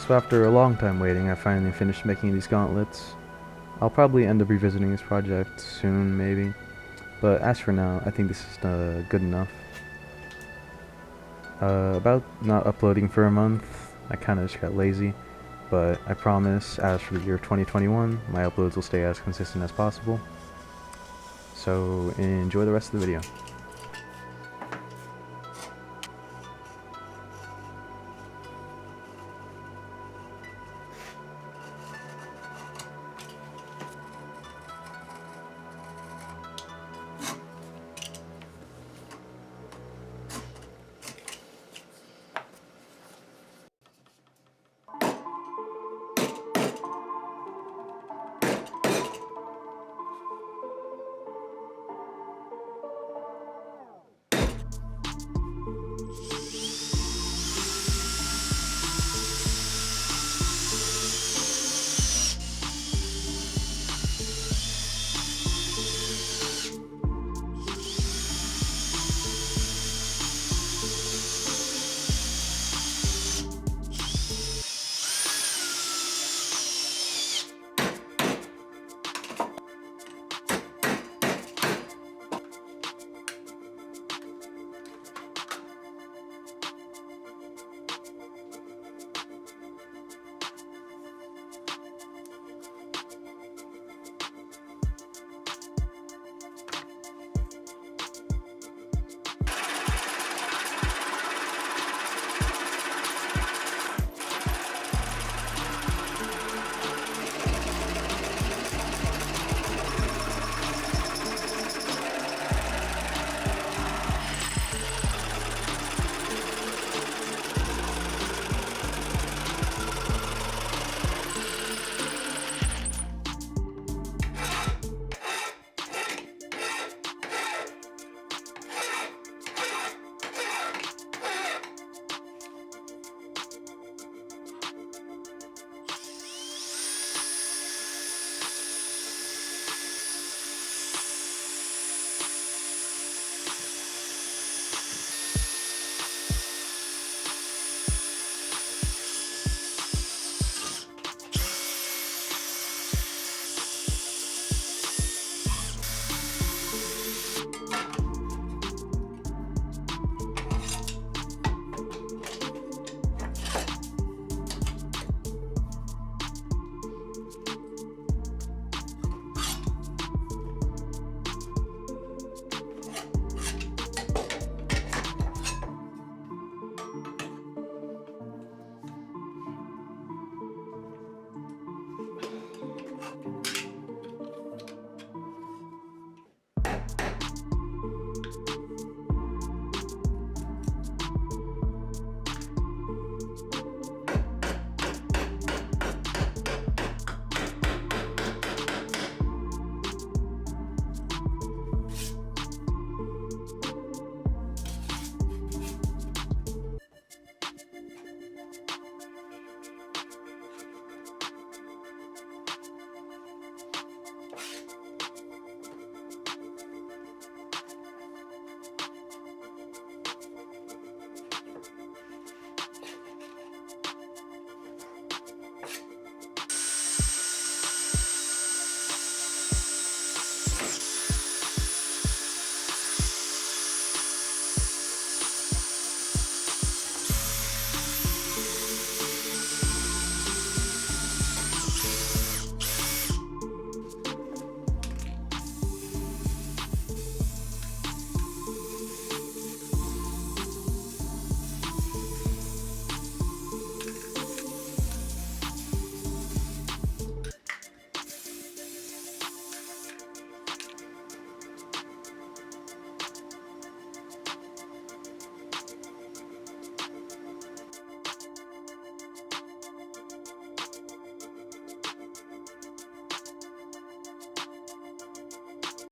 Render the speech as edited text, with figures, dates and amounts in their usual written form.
So after a long time waiting, I finally finished making these gauntlets. I'll probably end up revisiting this project soon, maybe. But as for now, I think this is good enough. About not uploading for a month, I kinda just got lazy. But I promise, as for the year 2021, my uploads will stay as consistent as possible. So enjoy the rest of the video.